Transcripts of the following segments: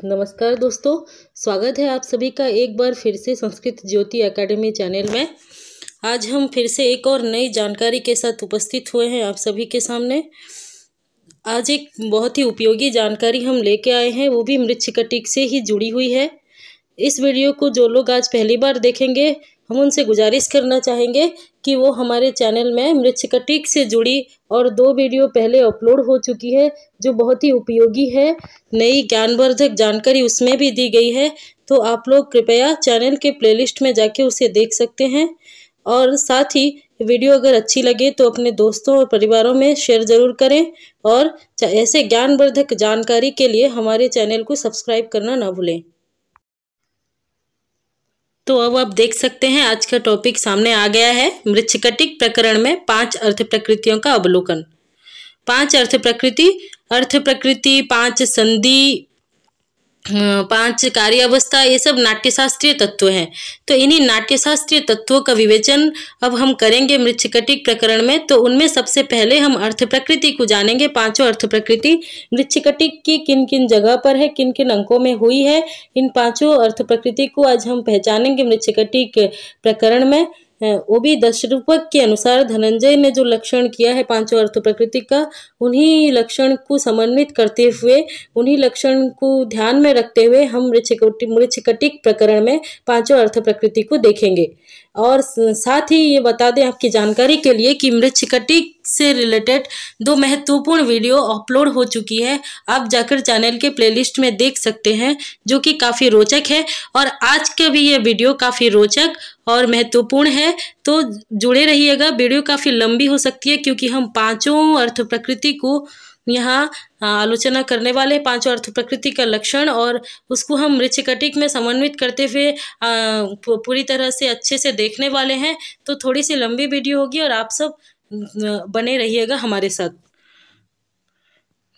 नमस्कार दोस्तों, स्वागत है आप सभी का एक बार फिर से संस्कृत ज्योति एकेडमी चैनल में। आज हम फिर से एक और नई जानकारी के साथ उपस्थित हुए हैं आप सभी के सामने। आज एक बहुत ही उपयोगी जानकारी हम लेके आए हैं, वो भी मृच्छकटिक से ही जुड़ी हुई है। इस वीडियो को जो लोग आज पहली बार देखेंगे, हम उनसे गुजारिश करना चाहेंगे कि वो हमारे चैनल में मृच्छकटिक से जुड़ी और 2 वीडियो पहले अपलोड हो चुकी है जो बहुत ही उपयोगी है। नई ज्ञानवर्धक जानकारी उसमें भी दी गई है, तो आप लोग कृपया चैनल के प्लेलिस्ट में जाके उसे देख सकते हैं। और साथ ही वीडियो अगर अच्छी लगे तो अपने दोस्तों और परिवारों में शेयर ज़रूर करें और ऐसे ज्ञानवर्धक जानकारी के लिए हमारे चैनल को सब्सक्राइब करना ना भूलें। तो अब आप देख सकते हैं आज का टॉपिक सामने आ गया है। मृच्छकटिक प्रकरण में 5 अर्थ प्रकृतियों का अवलोकन। 5 अर्थ प्रकृति, 5 संधि, 5 कार्य अवस्था, ये सब नाट्यशास्त्रीय तत्व हैं। तो इन्हीं नाट्यशास्त्रीय तत्वों का विवेचन अब हम करेंगे मृच्छकटिक प्रकरण में। तो उनमें सबसे पहले हम अर्थ प्रकृति को जानेंगे। 5 अर्थ प्रकृति मृच्छकटिक की किन किन जगह पर है, किन किन अंकों में हुई है, इन 5 अर्थ प्रकृति को आज हम पहचानेंगे मृच्छकटिक प्रकरण में। वो भी दशरूपक के अनुसार धनंजय ने जो लक्षण किया है 5 अर्थ प्रकृति का, उन्हीं लक्षण को समन्वित करते हुए, उन्हीं लक्षण को ध्यान में रखते हुए हम मृच्छकटिक प्रकरण में 5 अर्थ प्रकृति को देखेंगे। और साथ ही ये बता दें आपकी जानकारी के लिए कि मृच्छकटिक से रिलेटेड 2 महत्वपूर्ण वीडियो अपलोड हो चुकी है। आप जाकर चैनल के प्लेलिस्ट में देख सकते हैं, जो कि काफ़ी रोचक है। और आज का भी ये वीडियो काफ़ी रोचक और महत्वपूर्ण है, तो जुड़े रहिएगा। वीडियो काफ़ी लंबी हो सकती है क्योंकि हम 5 अर्थ प्रकृति को यहाँ आलोचना करने वाले, 5 अर्थ प्रकृति का लक्षण, और उसको हम मृच्छकटिक में समन्वित करते हुए पूरी तरह से अच्छे से देखने वाले हैं। तो थोड़ी सी लंबी वीडियो होगी और आप सब बने रहिएगा हमारे साथ।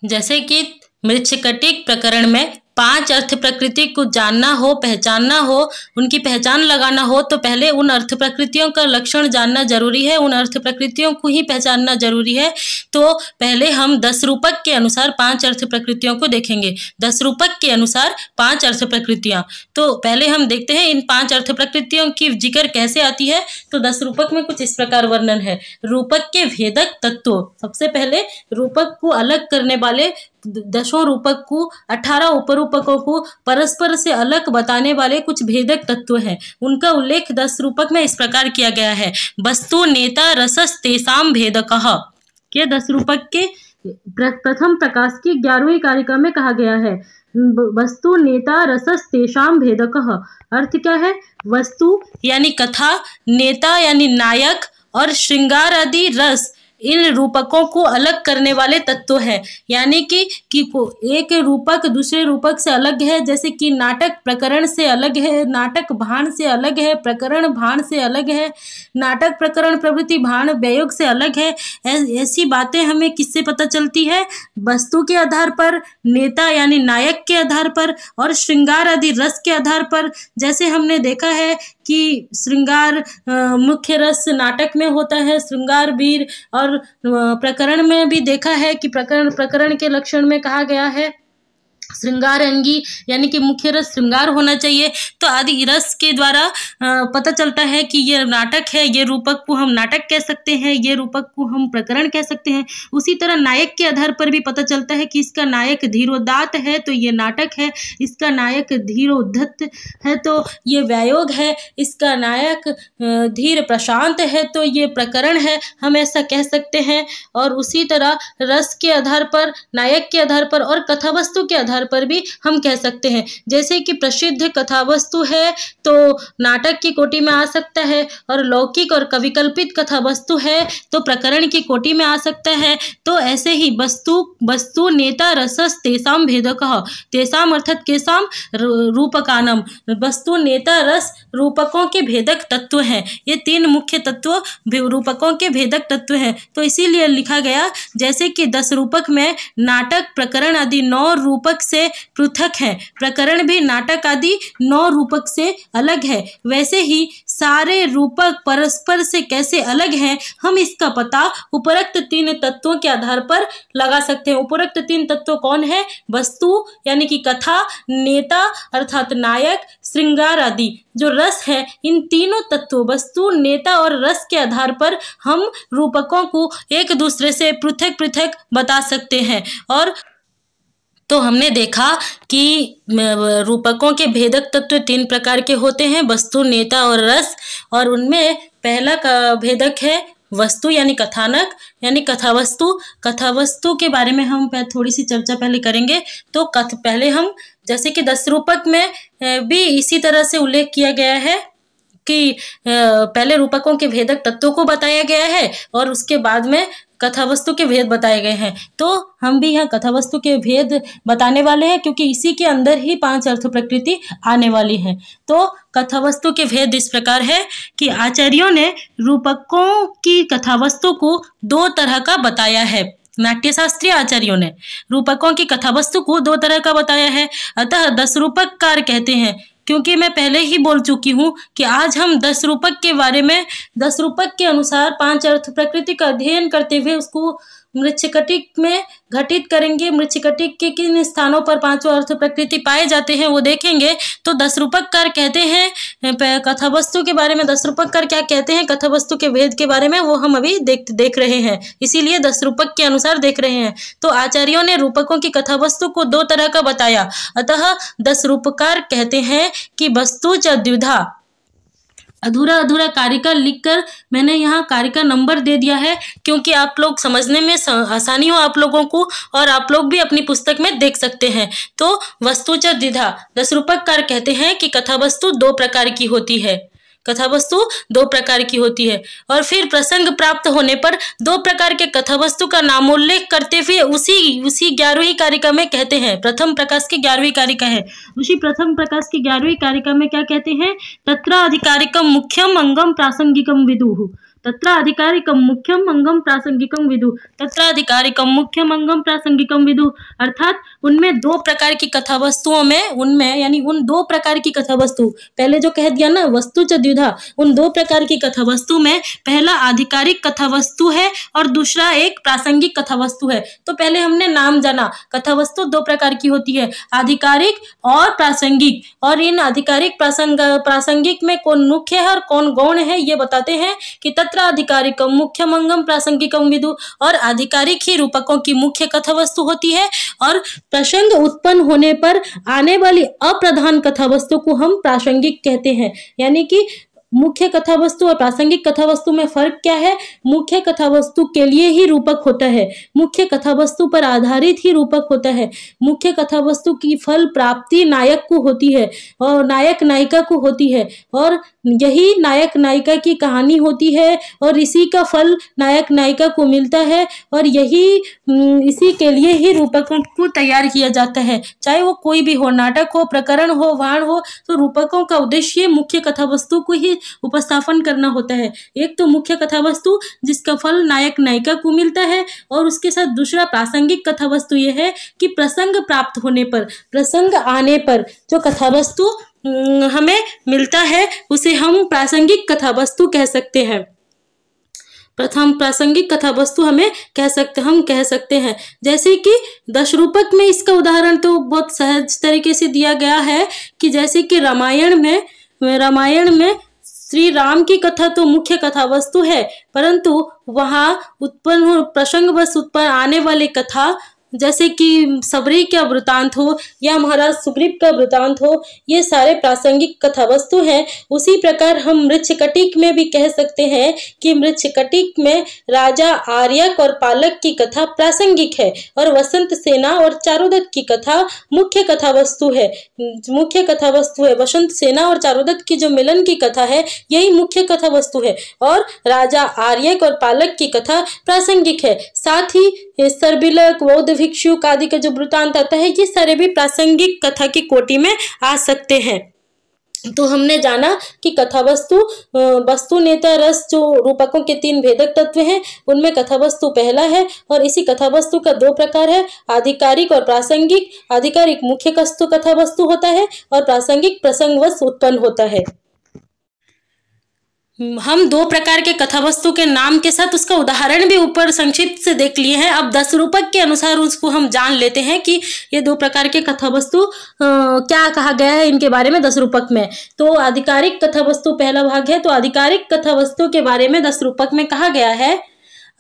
जैसे कि मृच्छकटिक प्रकरण में 5 अर्थ प्रकृति को जानना हो, पहचानना हो, उनकी पहचान लगाना हो, तो पहले उन अर्थ प्रकृतियों का लक्षण जानना जरूरी है, उन अर्थ प्रकृतियों को ही पहचानना जरूरी है। तो पहले हम 10 रूपक के अनुसार 5 अर्थ प्रकृतियों को देखेंगे। 10 रूपक के अनुसार 5 अर्थ प्रकृतियां। तो पहले हम देखते हैं इन 5 अर्थ प्रकृतियों की जिक्र कैसे आती है। तो 10 रूपक में कुछ इस प्रकार वर्णन है। रूपक के भेदक तत्व। सबसे पहले रूपक को अलग करने वाले 10 रूपक को, 18 उपरूपकों को परस्पर से अलग बताने वाले कुछ भेदक तत्व हैं। उनका उल्लेख 10 रूपक में इस प्रकार किया गया है। वस्तु नेता रसस तेसाम भेदकः। ये 10 रूपक के प्रथम प्रकाश की 11वीं कारिका में कहा गया है। वस्तु नेता रसस तेषाम भेदकः। अर्थ क्या है? वस्तु यानी कथा, नेता यानी नायक, और श्रृंगार आदि रस, इन रूपकों को अलग करने वाले तत्व हैं। यानी कि एक रूपक दूसरे रूपक से अलग है, जैसे कि नाटक प्रकरण से अलग है, नाटक भाण से अलग है, प्रकरण भाण से अलग है, नाटक प्रकरण प्रवृत्ति भाण व्यायोग से अलग है। ऐसी बातें हमें किससे पता चलती है? वस्तु के आधार पर, नेता यानी नायक के आधार पर, और श्रृंगार आदि रस के आधार पर। जैसे हमने देखा है कि श्रृंगार मुख्य रस नाटक में होता है, श्रृंगार वीर, और प्रकरण में भी देखा है कि प्रकरण के लक्षण में कहा गया है श्रृंगार अंगी, यानी कि मुख्य रस श्रृंगार होना चाहिए। तो आदि रस के द्वारा पता चलता है कि ये नाटक है, ये रूपक को हम नाटक कह सकते हैं, ये रूपक को हम प्रकरण कह सकते हैं। उसी तरह नायक के आधार पर भी पता चलता है कि इसका नायक धीरोदात्त है तो ये नाटक है, इसका नायक धीरोद्धत है तो ये व्यायोग है, इसका नायक धीर प्रशांत है तो ये प्रकरण है, हम ऐसा कह सकते हैं। और उसी तरह रस के आधार पर, नायक के आधार पर और कथावस्तु के आधार पर भी हम कह सकते हैं। जैसे कि प्रसिद्ध कथावस्तु है तो नाटक की कोटि में आ सकता है, और लौकिक और कविकल्पित कथावस्तु है तो प्रकरण की कोटि में आ सकता है। तो ऐसे ही वस्तु नेता रसस तेसाम भेदकः। तेसाम अर्थात केसाम रूपकानम। वस्तु नेता रस रूपकों के भेदक तत्व हैं। ये 3 मुख्य तत्व रूपकों के भेदक तत्व हैं। तो इसीलिए लिखा गया, जैसे कि 10 रूपक में नाटक प्रकरण आदि 9 रूपक से पृथक हैं। प्रकरण भी नाटक आदि 9 रूपक से अलग है। वैसे ही सारे रूपक परस्पर से कैसे अलग हैं, हम इसका पता उपरोक्त 3 तत्वों के आधार पर लगा सकते हैं। उपरोक्त 3 तत्व कौन है? वस्तु यानी कि कथा, नेता अर्थात नायक, श्रृंगार आदि। जो रस है, इन तीनों तत्वों वस्तु, नेता और रस के आधार पर हम रूपकों को एक दूसरे से पृथक पृथक बता सकते हैं। और तो हमने देखा कि रूपकों के भेदक तत्व 3 प्रकार के होते हैं, वस्तु, नेता और रस। और उनमें पहला का भेदक है वस्तु यानी कथानक यानी कथावस्तु। कथावस्तु के बारे में हम थोड़ी सी चर्चा पहले करेंगे। तो पहले हम जैसे कि 10 रूपक में भी इसी तरह से उल्लेख किया गया है कि पहले रूपकों के भेदक तत्वों को बताया गया है और उसके बाद में कथावस्तु के भेद बताए गए हैं। तो हम भी यहाँ कथावस्तु के भेद बताने वाले हैं, क्योंकि इसी के अंदर ही 5 अर्थ प्रकृति आने वाली है। तो कथावस्तु के भेद इस प्रकार है कि आचार्यों ने रूपकों की कथावस्तु को 2 तरह का बताया है। नाट्यशास्त्रीय आचार्यों ने रूपकों की कथावस्तु को 2 तरह का बताया है। अतः 10 रूपककार कहते हैं, क्योंकि मैं पहले ही बोल चुकी हूँ कि आज हम 10 रूपक के बारे में 10 रूपक के अनुसार 5 अर्थ प्रकृति का अध्ययन करते हुए उसको मृच्छकटिक में घटित करेंगे। मृच्छकटिक के किन स्थानों पर 5 अर्थ प्रकृति पाए जाते हैं वो देखेंगे। तो 10 रूपककार कहते हैं कथावस्तु के बारे में, 10 रूपककार क्या कहते हैं कथावस्तु के भेद के बारे में, वो हम अभी देख रहे हैं। इसीलिए 10 रूपक के अनुसार देख रहे हैं। तो आचार्यों ने रूपकों की कथावस्तु को 2 तरह का बताया। अतः 10 रूपकार कहते हैं कि वस्तु च द्विधा। अधूरा अधूरा कारिका लिखकर मैंने यहाँ कारिका नंबर दे दिया है, क्योंकि आप लोग समझने में आसानी हो आप लोगों को, और आप लोग भी अपनी पुस्तक में देख सकते हैं। तो वस्तु च द्विधा, 10 रूपककार कहते हैं कि कथावस्तु 2 प्रकार की होती है। कथावस्तु 2 प्रकार की होती है। और फिर प्रसंग प्राप्त होने पर 2 प्रकार के कथावस्तु का नामोल्लेख करते हुए उसी 11वीं कारिका में कहते हैं, प्रथम प्रकाश की 11वीं कारिका है, उसी प्रथम प्रकाश की 11वीं कारिका में क्या कहते हैं? तत्र अधिकारिकम मुख्यम अंगम प्रासंगिकम विदुः। तत्र अधिकारिकम मुख्यम अंगम प्रासंगिकम विदुः। तत्र अधिकारिकम मुख्यम अंगम प्रासंगिकम विदुः, अर्थात उनमें 2 प्रकार की कथावस्तुओं में, उनमें यानी उन 2 प्रकार की कथावस्तु, पहले जो कह दिया ना वस्तु च द्विधा, उन 2 प्रकार की कथावस्तु में पहला आधिकारिक कथावस्तु है और दूसरा एक प्रासंगिक कथावस्तु है। तो पहले हमने नाम जाना, कथावस्तु 2 प्रकार की होती है, आधिकारिक और प्रासंगिक। और इन आधिकारिक प्रासंगिक में कौन मुख्य है और कौन गौण है ये बताते हैं कि तत्र अधिकारिकम मुख्यम अंगम प्रासंगिकम विदुः। और आधिकारिक ही रूपकों की मुख्य कथावस्तु होती है, और प्रसंग उत्पन्न होने पर आने वाली अप्रधान कथावस्तु को हम प्रासंगिक कहते हैं। यानी कि मुख्य कथावस्तु और प्रासंगिक कथावस्तु में फर्क क्या है? मुख्य कथावस्तु के लिए ही रूपक होता है, मुख्य कथावस्तु पर आधारित ही रूपक होता है। मुख्य कथावस्तु की फल प्राप्ति नायक को होती है और नायक नायिका को होती है, और यही नायक नायिका की कहानी होती है, और इसी का फल नायक नायिका को मिलता है, और इसी के लिए ही रूपकों को तैयार किया जाता है। चाहे वो कोई भी हो, नाटक हो, प्रकरण हो, वाण हो, तो रूपकों का उद्देश्य मुख्य कथावस्तु को ही उपस्थापन करना होता है। एक तो मुख्य कथावस्तु जिसका फल नायक नायिका को मिलता है, और उसके साथ दूसरा प्रासंगिक कथावस्तु यह है कि प्रसंग प्राप्त होने पर, प्रसंग आने पर जो कथावस्तु हमें मिलता है उसे हम प्रासंगिक कथावस्तु कह सकते हैं। प्रथम प्रासंगिक कथावस्तु हम कह सकते हैं। जैसे कि 10 रूपक में इसका उदाहरण तो बहुत सहज तरीके से दिया गया है कि जैसे कि रामायण में श्री राम की कथा तो मुख्य कथा वस्तु है, परंतु वहाँ प्रसंगवश उत्पन्न आने वाली कथा, जैसे कि सबरी का वृतांत हो या महाराज सुग्रीव का वृतांत हो, ये सारे प्रासंगिक कथा वस्तु हैं। उसी प्रकार हम मृच्छकटिक में भी कह सकते हैं कि मृच्छकटिक में राजा आर्यक और पालक की कथा प्रासंगिक है, और वसंत सेना और चारुदत्त की कथा मुख्य कथा वस्तु है। वसंत सेना और चारुदत्त की जो मिलन की कथा है यही मुख्य कथा वस्तु है, और राजा आर्यक और पालक की कथा प्रासंगिक है। साथ ही सरबिलक, बौद्ध भिक्षुक आदि का जो वृतांत आता है, ये सारे भी प्रासंगिक कथा की कोटि में आ सकते हैं। तो हमने जाना कि कथावस्तु वस्तु नेता रस जो रूपकों के 3 भेदक तत्व हैं, उनमें कथावस्तु पहला है। और इसी कथावस्तु का 2 प्रकार है, आधिकारिक और प्रासंगिक। आधिकारिक मुख्य कथावस्तु होता है और प्रासंगिक प्रसंगवश उत्पन्न होता है। हम 2 प्रकार के कथावस्तु के नाम के साथ उसका उदाहरण भी ऊपर संक्षिप्त से देख लिए हैं। अब 10 रूपक के अनुसार उसको हम जान लेते हैं कि ये 2 प्रकार के कथावस्तु क्या कहा गया है इनके बारे में 10 रूपक में। तो आधिकारिक कथावस्तु पहला भाग है। तो आधिकारिक कथावस्तु के बारे में 10 रूपक में कहा गया है।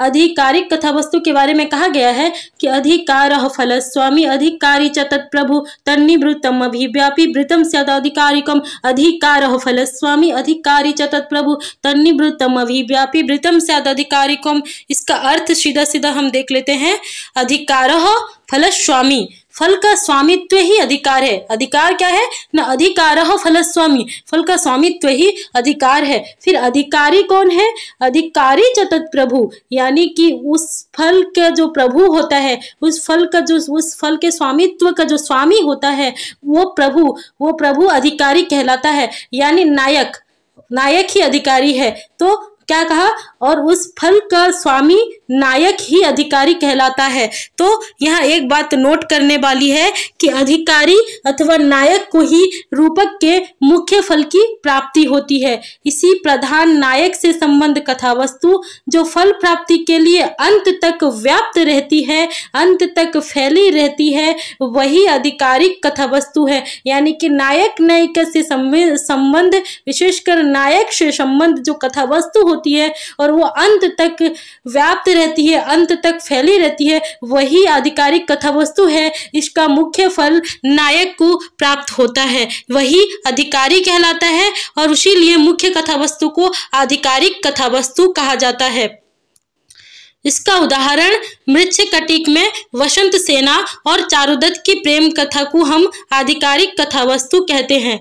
आधिकारिक कथावस्तु के बारे में कहा गया है कि अधिकारः फलस्वामी अधिकारी च तत्प्रभु तन्निवृत्तम अभिव्यापी वृत्तम स्यादाधिकारिकम। अधिकारः फलस्वामी अधिकारी च तत्प्रभु तन्निवृत्तम अभिव्यापी वृत्तम स्यादाधिकारिकम। इसका अर्थ सीधा सीधा हम देख लेते हैं। अधिकारः फलस्वामी, फल का स्वामित्व ही अधिकार है। अधिकार क्या है ना, अधिकारः फलस्वामी, फल का स्वामित्व ही अधिकार है। फिर अधिकारी कौन है, अधिकारी च तत्प्रभु, यानी कि उस फल का जो प्रभु होता है, उस फल के स्वामित्व का जो स्वामी होता है वो प्रभु अधिकारी कहलाता है, यानी नायक ही अधिकारी है। तो क्या कहा, और उस फल का स्वामी नायक ही अधिकारी कहलाता है। तो यहाँ एक बात नोट करने वाली है कि अधिकारी अथवा नायक को ही रूपक के मुख्य फल की प्राप्ति होती है। इसी प्रधान नायक से संबंध कथावस्तु जो फल प्राप्ति के लिए अंत तक व्याप्त रहती है, अंत तक फैली रहती है, वही आधिकारिक कथावस्तु है। यानी कि नायक नायिका से संबंध, विशेषकर नायक से संबंध जो कथावस्तु होती है और वो अंत तक व्याप्त रहती है, अंत तक फैली रहती है, वही आधिकारिक कथावस्तु है। इसका मुख्य फल नायक को प्राप्त होता है, वही अधिकारी कहलाता है और इसीलिए मुख्य कथावस्तु को आधिकारिक कथावस्तु कहा जाता है। इसका उदाहरण मृच्छकटिक में वसंत सेना और चारुदत्त की प्रेम कथा को हम आधिकारिक कथावस्तु कहते हैं।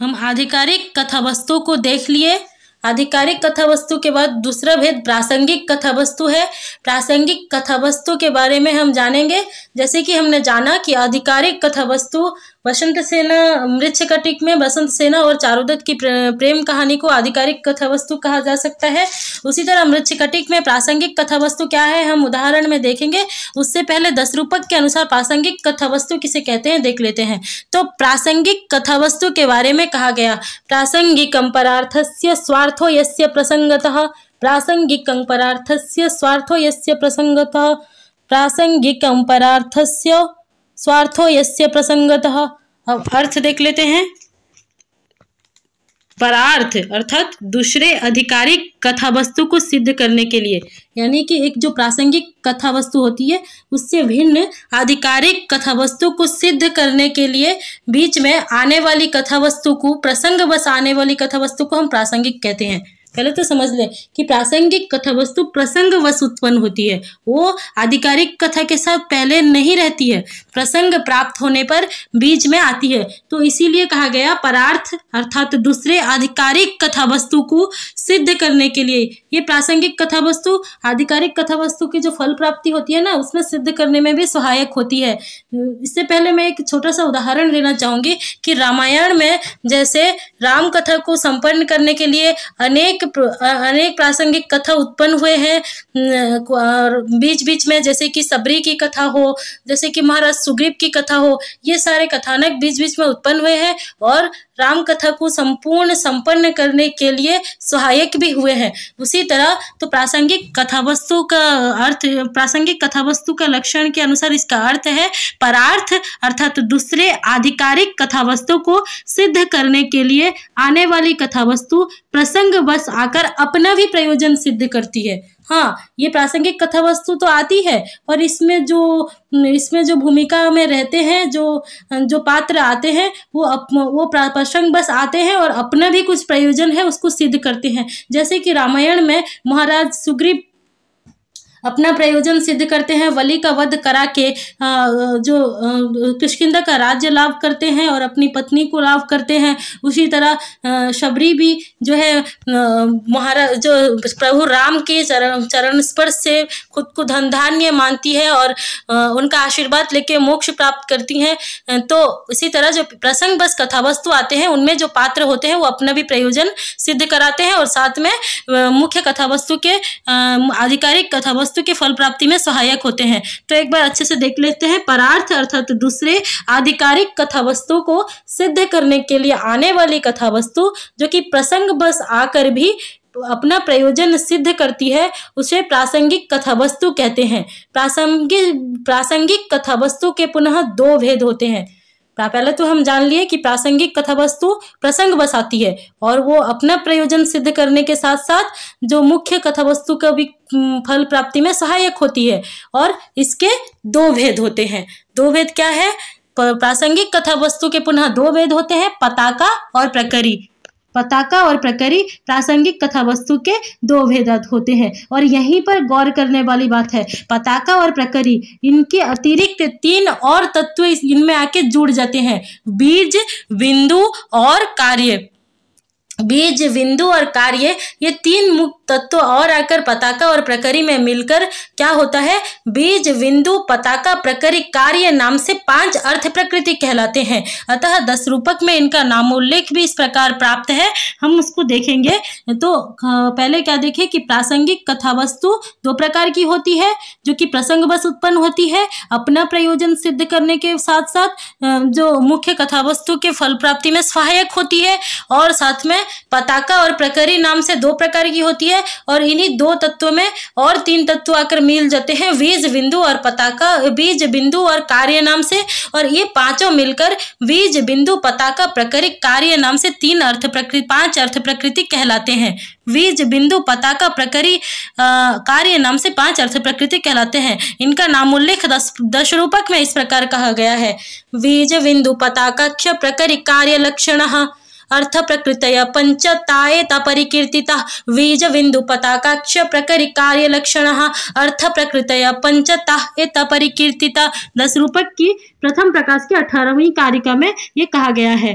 हम आधिकारिक कथावस्तु को देख लिए। आधिकारिक कथावस्तु के बाद दूसरा भेद प्रासंगिक कथावस्तु है। प्रासंगिक कथावस्तु के बारे में हम जानेंगे। जैसे कि हमने जाना कि आधिकारिक कथावस्तु वसंत सेना, मृच्छकटिक में वसंत सेना और चारुदत्त की प्रेम कहानी को आधिकारिक कथावस्तु कहा जा सकता है। उसी तरह मृच्छकटिक में प्रासंगिक कथावस्तु क्या है हम उदाहरण में देखेंगे। उससे पहले 10 रूपक के अनुसार प्रासंगिक कथावस्तु किसे कहते हैं देख लेते हैं। तो प्रासंगिक कथावस्तु के बारे में कहा गया, प्रासंगिकं परार्थस्य स्वार्थो यस्य प्रसंगतः, प्रासंगिकं परार्थस्य स्वार्थो यस्य प्रसंगतः, प्रासंगिकं परार्थस्य स्वार्थो यस्य प्रसंगतः। अब अर्थ देख लेते हैं। परार्थ अर्थात दूसरे आधिकारिक कथावस्तु को सिद्ध करने के लिए, यानी कि एक जो प्रासंगिक कथावस्तु होती है उससे भिन्न आधिकारिक कथावस्तु को सिद्ध करने के लिए बीच में आने वाली कथावस्तु को, प्रसंगवश आने वाली कथावस्तु को हम प्रासंगिक कहते हैं। पहले तो समझ लें कि प्रासंगिक कथावस्तु प्रसंगवश उत्पन्न होती है, वो आधिकारिक कथा के साथ पहले नहीं रहती है, प्रसंग प्राप्त होने पर बीच में आती है। तो इसीलिए कहा गया परार्थ अर्थात दूसरे आधिकारिक कथावस्तु को सिद्ध करने के लिए। ये प्रासंगिक कथावस्तु आधिकारिक कथावस्तु की जो फल प्राप्ति होती है ना, उसमें सिद्ध करने में भी सहायक होती है। इससे पहले मैं एक छोटा सा उदाहरण देना चाहूंगी कि रामायण में जैसे राम कथा को संपन्न करने के लिए अनेक प्रासंगिक कथा उत्पन्न हुए हैं और बीच बीच में, जैसे कि सबरी की कथा हो, जैसे कि महाराज सुग्रीव की कथा हो, ये सारे कथानक बीच बीच में उत्पन्न हुए हैं और राम कथा को संपूर्ण संपन्न करने के लिए सहायक भी हुए हैं। उसी तरह तो प्रासंगिक कथावस्तु का अर्थ, प्रासंगिक कथावस्तु का लक्षण के अनुसार इसका अर्थ है परार्थ अर्थात दूसरे आधिकारिक कथावस्तु को सिद्ध करने के लिए आने वाली कथावस्तु प्रसंगवश आकर अपना भी प्रयोजन सिद्ध करती है। हाँ, ये प्रासंगिक कथावस्तु तो आती है और इसमें जो भूमिका में रहते हैं, जो पात्र आते हैं वो प्रसंग बस आते हैं और अपना भी कुछ प्रयोजन है उसको सिद्ध करते हैं। जैसे कि रामायण में महाराज सुग्रीव अपना प्रयोजन सिद्ध करते हैं, वली का वध करा के जो किष्किंधा का राज्य लाभ करते हैं और अपनी पत्नी को लाभ करते हैं। उसी तरह शबरी भी जो है महाराज जो प्रभु राम के चरण स्पर्श से खुद को धन धान्य मानती है और उनका आशीर्वाद लेके मोक्ष प्राप्त करती हैं। तो इसी तरह जो प्रसंग बस कथा वस्तु आते हैं उनमें जो पात्र होते हैं वो अपना भी प्रयोजन सिद्ध कराते हैं और साथ में मुख्य कथा वस्तु के आधिकारिक कथा वस्तु के फल प्राप्ति में सहायक होते हैं। तो एक बार अच्छे से देख लेते हैं। परार्थ अर्थात दूसरे आधिकारिक कथा वस्तु को सिद्ध करने के लिए आने वाली कथा वस्तु जो कि प्रसंग बस आकर भी अपना प्रयोजन सिद्ध करती है उसे प्रासंगिक कथा वस्तु कहते हैं। प्रासंगिक कथा वस्तु के पुनः दो भेद होते हैं। पहले तो हम जान लिए कि प्रासंगिक कथा वस्तु प्रसंग बस आती है और वो अपना प्रयोजन सिद्ध करने के साथ साथ जो मुख्य कथा वस्तु का भी फल प्राप्ति में सहायक होती है। और इसके दो भेद होते हैं। दो भेद क्या है? प्रासंगिक कथा वस्तु के पुनः दो भेद होते हैं, पताका और प्रकरी। पताका और प्रकरी प्रासंगिक कथा वस्तु के दो भेद होते हैं। और यहीं पर गौर करने वाली बात है, पताका और प्रकरी इनके अतिरिक्त तीन और तत्व इनमें आके जुड़ जाते हैं, बीज, बिंदु और कार्य। बीज, बिंदु और कार्य, ये तीन मुख्य तत्व और आकर पताका और प्रकरी में मिलकर क्या होता है? बीज, बिंदु, पताका, प्रकरी, कार्य नाम से 5 अर्थ प्रकृति कहलाते हैं। अतः 10 रूपक में इनका नामोल्लेख भी इस प्रकार प्राप्त है, हम उसको देखेंगे। तो पहले क्या देखें कि प्रासंगिक कथा वस्तु 2 प्रकार की होती है, जो कि प्रसंग बस उत्पन्न होती है, अपना प्रयोजन सिद्ध करने के साथ साथ जो मुख्य कथा वस्तु के फल प्राप्ति में सहायक होती है। और साथ में पताका और प्रकरी नाम से 2 प्रकार की होती है और इन्हीं 2 तत्वों में और 3 तत्व आकर मिल जाते हैं, बीज, बिंदु और पताका, बीज, बिंदु और कार्य नाम से। और ये पांचों मिलकर बीज, बिंदु, पताका, प्रकरी, कार्य नाम से 5 अर्थ प्रकृति कहलाते हैं। बीज, बिंदु, पताका, प्रकरी, कार्य नाम से 5 अर्थ प्रकृति कहलाते हैं। इनका नामोल्लेख 10 रूपक में इस प्रकार कहा गया है। बीज, बिंदु, पताकाक्ष, प्रकरी, कार्य लक्षणः अर्थ प्रकृतय पंचताएता परिकीर्तिता। बीज, बिंदु, पताकाक्ष, प्रकरी, कार्य लक्षणः अर्थ प्रकृतय पंचताएता परिकीर्तिता। 10 रूपक की प्रथम प्रकाश की 18वीं कारिका में ये कहा गया है।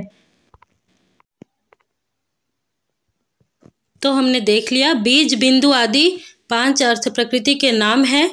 तो हमने देख लिया बीज, बिंदु आदि 5 अर्थ प्रकृति के नाम हैं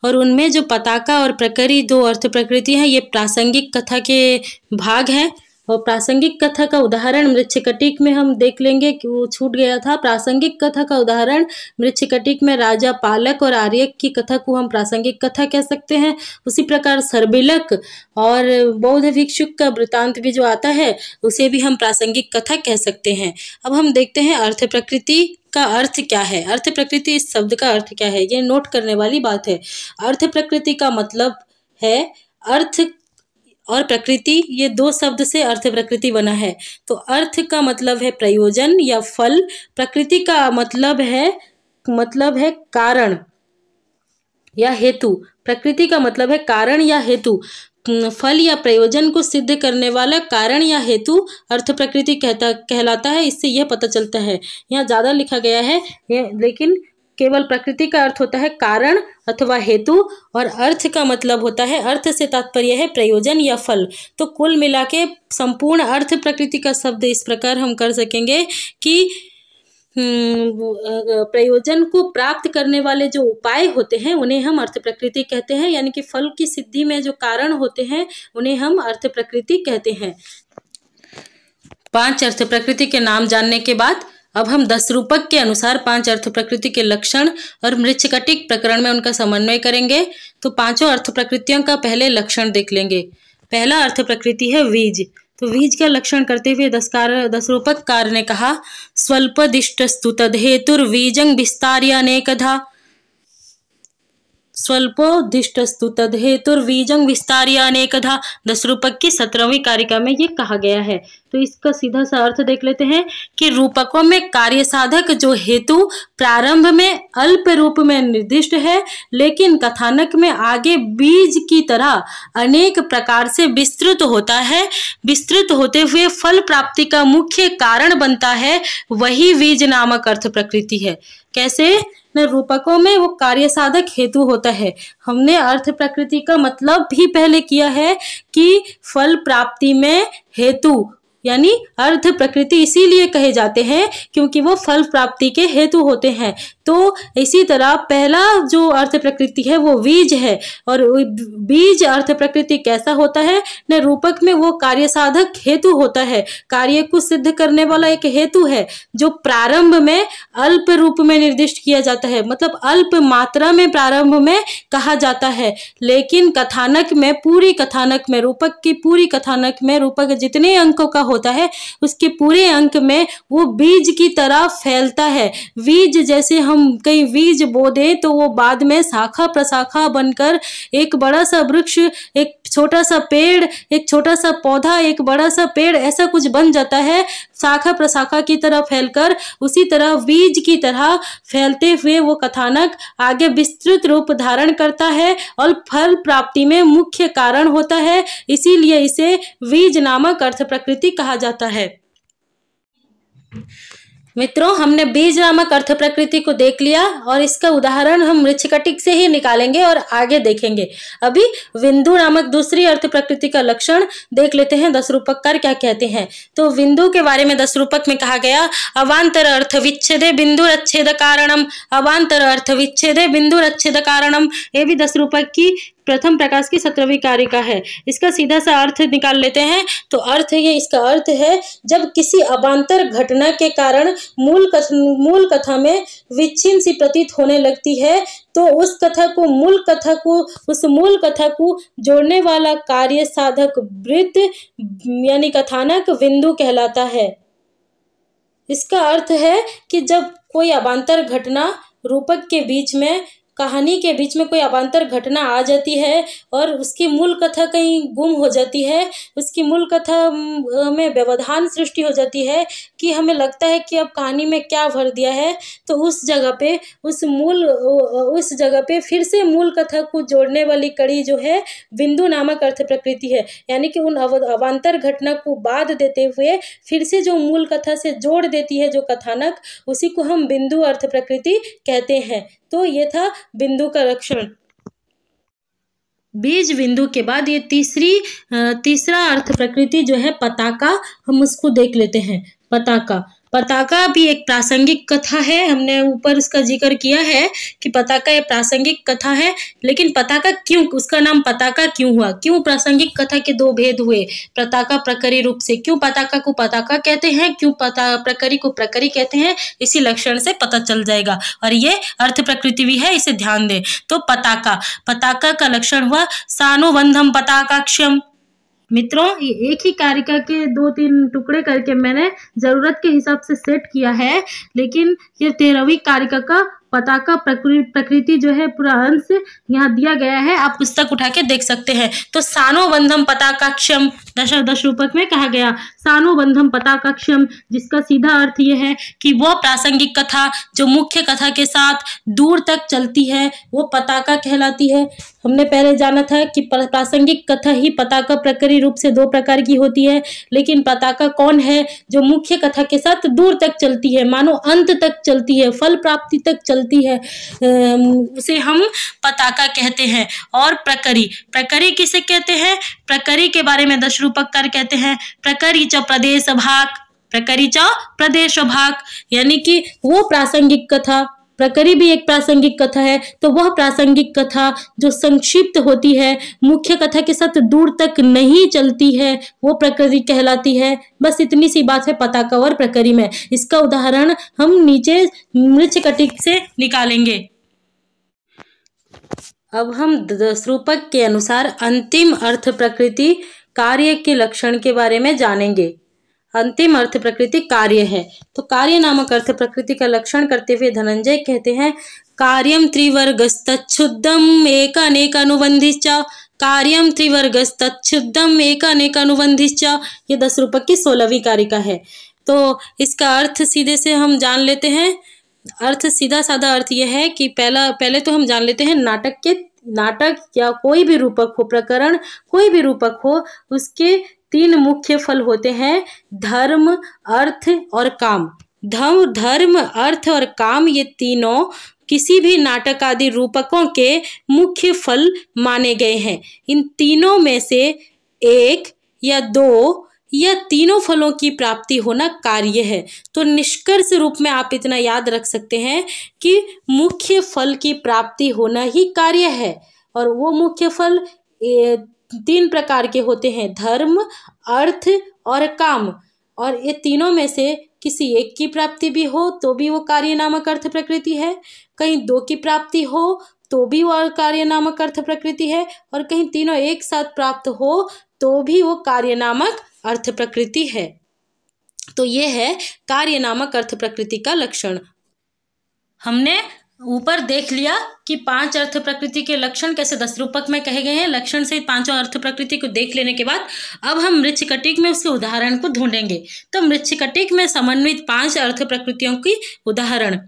और उनमें जो पताका और प्रकरी 2 अर्थ प्रकृति हैं ये प्रासंगिक कथा के भाग हैं। और प्रासंगिक कथा का उदाहरण मृच्छकटिक में हम देख लेंगे कि वो छूट गया था। प्रासंगिक कथा का उदाहरण मृच्छकटिक में राजा पालक और आर्यक की कथा को हम प्रासंगिक कथा कह सकते हैं। उसी प्रकार सरबिलक और बौद्ध भिक्षुक का वृतांत भी जो आता है उसे भी हम प्रासंगिक कथा कह सकते हैं। अब हम देखते हैं अर्थ प्रकृति का अर्थ क्या है। अर्थ प्रकृति इस शब्द का अर्थ क्या है, ये नोट करने वाली बात है। अर्थ प्रकृति का मतलब है अर्थ और प्रकृति, ये 2 शब्द से अर्थ प्रकृति बना है। तो अर्थ का मतलब है प्रयोजन या फल, प्रकृति का मतलब है कारण या हेतु। प्रकृति का मतलब है कारण या हेतु। फल या प्रयोजन को सिद्ध करने वाला कारण या हेतु अर्थ प्रकृति कहलाता है। इससे यह पता चलता है, यहाँ ज़्यादा लिखा गया है लेकिन केवल प्रकृति का अर्थ होता है कारण अथवा हेतु और अर्थ का मतलब होता है, अर्थ से तात्पर्य है प्रयोजन या फल। तो कुल मिला के संपूर्ण अर्थ प्रकृति का शब्द इस प्रकार हम कर सकेंगे कि प्रयोजन को प्राप्त करने वाले जो उपाय होते हैं उन्हें हम अर्थ प्रकृति कहते हैं, यानी कि फल की सिद्धि में जो कारण होते हैं उन्हें हम अर्थ प्रकृति कहते हैं। 5 अर्थ प्रकृति के नाम जानने के बाद अब हम 10 रूपक के अनुसार 5 अर्थ प्रकृति के लक्षण और मृच्छकटिक प्रकरण में उनका समन्वय करेंगे। तो 5 अर्थ प्रकृतियों का पहले लक्षण देख लेंगे। पहला अर्थ प्रकृति है बीज। तो बीज का लक्षण करते हुए 10 रूपककार ने कहा, स्वल्पदिष्टस्तु तद्हेतुर्बीजं विस्तार्य अनेकधा। स्वल्पोदिष्टस्तु तद्हेतुर्बीजं विस्तार्य अनेकधा 10 रूपक की 17वीं कारिका में ये कहा गया है। तो इसका सीधा सा अर्थ देख लेते हैं कि रूपकों में कार्य साधक जो हेतु प्रारंभ में अल्प रूप में निर्दिष्ट है, लेकिन कथानक में आगे बीज की तरह अनेक प्रकार से विस्तृत होता है। विस्तृत होते हुए फल प्राप्ति का मुख्य कारण बनता है, वही बीज नामक अर्थ प्रकृति है। कैसे? न रूपकों में वो कार्य साधक हेतु होता है। हमने अर्थ प्रकृति का मतलब भी पहले किया है कि फल प्राप्ति में हेतु, यानी अर्थ प्रकृति इसीलिए कहे जाते हैं क्योंकि वो फल प्राप्ति के हेतु होते हैं। तो इसी तरह पहला जो अर्थ प्रकृति है वो बीज है, और बीज अर्थ प्रकृति कैसा होता है, न रूपक में वो कार्य साधक हेतु होता है, कार्य को सिद्ध करने वाला एक हेतु है जो प्रारंभ में अल्प रूप में निर्दिष्ट किया जाता है, मतलब अल्प मात्रा में प्रारंभ में कहा जाता है, लेकिन कथानक में, पूरी कथानक में, रूपक की पूरी कथानक में रूपक जितने अंकों का होता है उसके पूरे अंक में वो बीज की तरह फैलता है। बीज जैसे हम कई बीज बो दें तो वो बाद में शाखा प्रशाखा बनकर एक बड़ा सा वृक्ष, एक छोटा सा पेड़, एक छोटा सा पौधा, एक बड़ा सा पेड़, ऐसा कुछ बन जाता है शाखा प्रशाखा की तरह फैलकर। उसी तरह बीज की तरह फैलते हुए वो कथानक आगे विस्तृत रूप धारण करता है और फल प्राप्ति में मुख्य कारण होता है, इसीलिए इसे बीज नामक अर्थ प्रकृति कहा जाता है। मित्रों, हमने बीज नामक अर्थ प्रकृति को देख लिया और इसका उदाहरण हम मृच्छकटिक से ही निकालेंगे और आगे देखेंगे। अभी बिंदु नामक दूसरी अर्थ प्रकृति का लक्षण देख लेते हैं, दस रूपककार क्या कहते हैं। तो बिंदु के बारे में दस रूपक में कहा गया, अवांतर अर्थ विच्छेदे बिंदुरच्छेद कारणम, अवांतर अर्थ विच्छेदे बिंदुरच्छेद कारणम। ये भी दस रूपक की प्रथम प्रकाश की 17वीं कारिका है। इसका सीधा सा अर्थ निकाल लेते हैं। तो अर्थ ये, इसका अर्थ है जब किसी अवांतर घटना के कारण मूल कथा में विच्छिन्न सी प्रतीत होने लगती है तो उस मूल कथा को जोड़ने वाला कार्य साधक वृत्त यानी कथानक बिंदु कहलाता है। इसका अर्थ है कि जब कोई अवांतर घटना रूपक के बीच में, कहानी के बीच में कोई अवांतर घटना आ जाती है और उसकी मूल कथा कहीं गुम हो जाती है, उसकी मूल कथा में व्यवधान सृष्टि हो जाती है कि हमें लगता है कि अब कहानी में क्या भर दिया है, तो उस जगह पे फिर से मूल कथा को जोड़ने वाली कड़ी जो है बिंदु नामक अर्थ प्रकृति है। यानी कि उन अवांतर घटना को बाध देते हुए फिर से जो मूल कथा से जोड़ देती है जो कथानक, उसी को हम बिंदु अर्थ प्रकृति कहते हैं। तो ये था बिंदु का लक्षण। बीज बिंदु के बाद ये तीसरा अर्थ प्रकृति जो है पताका, हम उसको देख लेते हैं। पताका भी एक प्रासंगिक कथा है। हमने ऊपर उसका जिक्र किया है कि पताका एक प्रासंगिक कथा है, लेकिन पताका क्यों, उसका नाम पताका क्यों हुआ, क्यों प्रासंगिक कथा के दो भेद हुए, पताका प्रकरी रूप से, क्यों पताका को पताका कहते हैं, क्यों प्रकरी को प्रकरी कहते हैं, इसी लक्षण से पता चल जाएगा। और ये अर्थ प्रकृति भी है, इसे ध्यान दें। तो पताका का लक्षण हुआ सानुबंधम पताकाक्षम। मित्रों, ये एक ही कारिका के 2-3 टुकड़े करके मैंने जरूरत के हिसाब से सेट किया है, लेकिन ये 13वीं कारिका का पताका प्रकृति जो है पूरा अंश यहाँ दिया गया है, आप पुस्तक उठा के देख सकते हैं। तो सानुबंधम पताकाक्षम, दश रूपक में कहा गया सानुबंधम पताकाक्षम, जिसका सीधा अर्थ ये है कि वो प्रासंगिक कथा जो मुख्य कथा के साथ दूर तक चलती है वो पताका कहलाती है। हमने पहले जाना था कि प्रासंगिक कथा ही पताका प्रकरी रूप से 2 प्रकार की होती है, लेकिन पताका कौन है, जो मुख्य कथा के साथ दूर तक चलती है, मानो अंत तक चलती है, फल प्राप्ति तक चलती है, उसे हम पताका कहते हैं। और प्रकरी किसे कहते हैं, प्रकरी के बारे में दश रूपककार कहते हैं प्रकरी च प्रदेश भाग, यानी कि वो प्रासंगिक कथा, प्रकरी भी एक प्रासंगिक कथा है, तो वह प्रासंगिक कथा जो संक्षिप्त होती है, मुख्य कथा के साथ दूर तक नहीं चलती है, वो प्रकरी कहलाती है। बस इतनी सी बात है पताका और प्रकरी में। इसका उदाहरण हम नीचे मृच्छकटिक से निकालेंगे। अब हम दस रूपक के अनुसार अंतिम अर्थ प्रकृति कार्य के लक्षण के बारे में जानेंगे। अंतिम अर्थ प्रकृति कार्य है। तो कार्य नामक अर्थ प्रकृति का लक्षण करते हुए धनंजय कहते हैं, कार्यम त्रिवर्गस्तच्छुद्धम एकानेकानुबंधिश्च, कार्यम त्रिवर्गस्तच्छुद्धम एकानेकानुबंधिश्च। ये 10 रूपक की 16वीं कारिका है। तो इसका अर्थ सीधे से हम जान लेते हैं। अर्थ सीधा साधा अर्थ यह है कि पहले तो हम जान लेते हैं नाटक या कोई भी रूपक हो, प्रकरण कोई भी रूपक हो, उसके 3 मुख्य फल होते हैं, धर्म, अर्थ और काम। धर्म, अर्थ और काम, ये तीनों किसी भी नाटक आदि रूपकों के मुख्य फल माने गए हैं। इन तीनों में से एक या दो या तीनों फलों की प्राप्ति होना कार्य है। तो निष्कर्ष रूप में आप इतना याद रख सकते हैं कि मुख्य फल की प्राप्ति होना ही कार्य है, और वो मुख्य फल 3 प्रकार के होते हैं, धर्म, अर्थ और काम। और ये तीनों में से किसी एक की प्राप्ति भी हो तो भी वो कार्य नामक अर्थ प्रकृति है, कहीं 2 की प्राप्ति हो तो भी वो कार्य नामक अर्थ प्रकृति है, और कहीं तीनों एक साथ प्राप्त हो तो भी वो कार्य नामक अर्थ प्रकृति है। तो ये है कार्य नामक अर्थ प्रकृति का लक्षण। हमने ऊपर देख लिया कि 5 अर्थ प्रकृति के लक्षण कैसे 10 रूपक में कहे गए हैं। लक्षण से 5 अर्थ प्रकृति को देख लेने के बाद अब हम मृच्छकटिक में उसके उदाहरण को ढूंढेंगे। तो मृच्छकटिक में समन्वित 5 अर्थ प्रकृतियों की उदाहरण।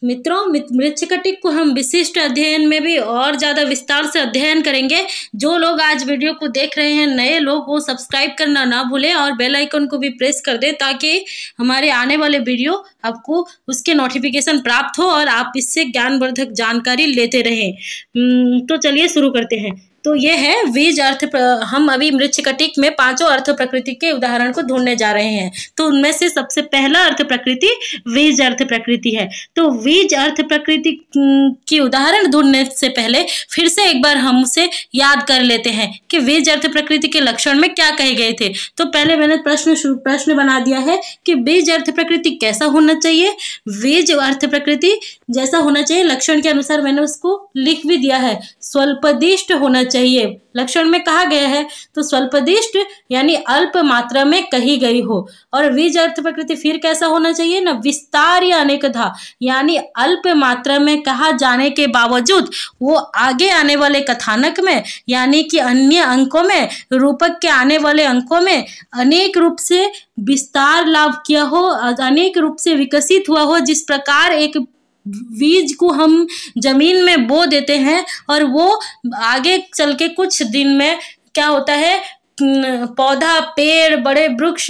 मित्रों, मृच्छकटिक को हम विशिष्ट अध्ययन में भी और ज़्यादा विस्तार से अध्ययन करेंगे। जो लोग आज वीडियो को देख रहे हैं, नए लोग, वो सब्सक्राइब करना ना भूलें और बेल आइकन को भी प्रेस कर दें ताकि हमारे आने वाले वीडियो आपको उसके नोटिफिकेशन प्राप्त हो और आप इससे ज्ञानवर्धक जानकारी लेते रहें। तो चलिए शुरू करते हैं। तो ये है बीज अर्थ। हम अभी मृच्छकटिक में 5 अर्थ प्रकृति के उदाहरण को ढूंढने जा रहे हैं। तो उनमें से सबसे पहला अर्थ प्रकृति बीज अर्थ प्रकृति है। तो बीज अर्थ प्रकृति की उदाहरण ढूंढने से पहले फिर से एक बार हम उसे याद कर लेते हैं कि बीज अर्थ प्रकृति के लक्षण में क्या कहे गए थे। तो पहले मैंने प्रश्न बना दिया है कि बीज अर्थ प्रकृति कैसा होना चाहिए। बीज अर्थ प्रकृति जैसा होना चाहिए लक्षण के अनुसार मैंने उसको लिख भी दिया है। स्वल्पदिष्ट होना चाहिए लक्षण में कहा गया है। तो स्वल्पदिष्ट यानी अल्प मात्रा में कही गई हो। और बीज अर्थ प्रकृति फिर कैसा होना चाहिए ना, विस्तार या अनेकधा, यानी अल्प मात्रा में कहा जाने के बावजूद वो आगे आने वाले कथानक में यानी कि अन्य अंकों में, रूपक के आने वाले अंकों में अनेक रूप से विस्तार लाभ किया हो, अनेक रूप से विकसित हुआ हो। जिस प्रकार एक बीज को हम जमीन में बो देते हैं और वो आगे चल के कुछ दिन में क्या होता है, पौधा, पेड़, बड़े वृक्ष,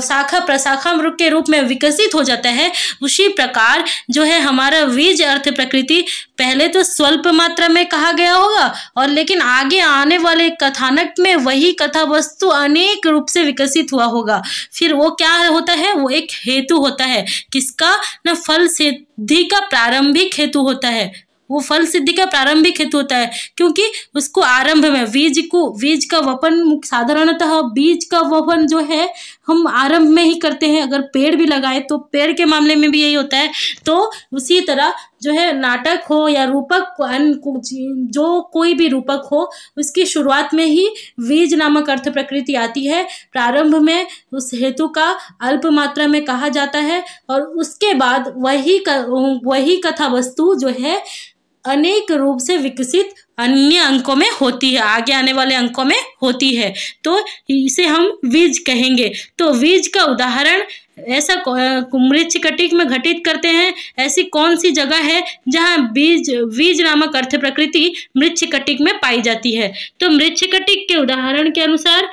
शाखा प्रशाखा वृक्ष के रूप में विकसित हो जाता है। उसी प्रकार जो है हमारा बीज अर्थ प्रकृति पहले तो स्वल्प मात्रा में कहा गया होगा और लेकिन आगे आने वाले कथानक में वही कथा वस्तु अनेक रूप से विकसित हुआ होगा। फिर वो क्या होता है, वो एक हेतु होता है। किसका ना, फल सिद्धि का प्रारंभिक हेतु होता है। वो फल सिद्धि का प्रारंभिक हेतु होता है क्योंकि उसको आरंभ में बीज का वपन, साधारणतः बीज का वपन जो है हम आरंभ में ही करते हैं। अगर पेड़ भी लगाए तो पेड़ के मामले में भी यही होता है। तो उसी तरह जो है नाटक हो या रूपक, जो कोई भी रूपक हो, उसकी शुरुआत में ही बीज नामक अर्थ प्रकृति आती है। प्रारंभ में उस हेतु का अल्प मात्रा में कहा जाता है और उसके बाद वही कथा वस्तु जो है अनेक रूप से विकसित अन्य अंकों में होती है, आगे आने वाले अंकों में होती है। तो इसे हम बीज कहेंगे। तो बीज का उदाहरण ऐसा मृच्छकटिक में घटित करते हैं। ऐसी कौन सी जगह है जहाँ बीज नामक अर्थ प्रकृति मृच्छकटिक में पाई जाती है। तो मृच्छकटिक के उदाहरण के अनुसार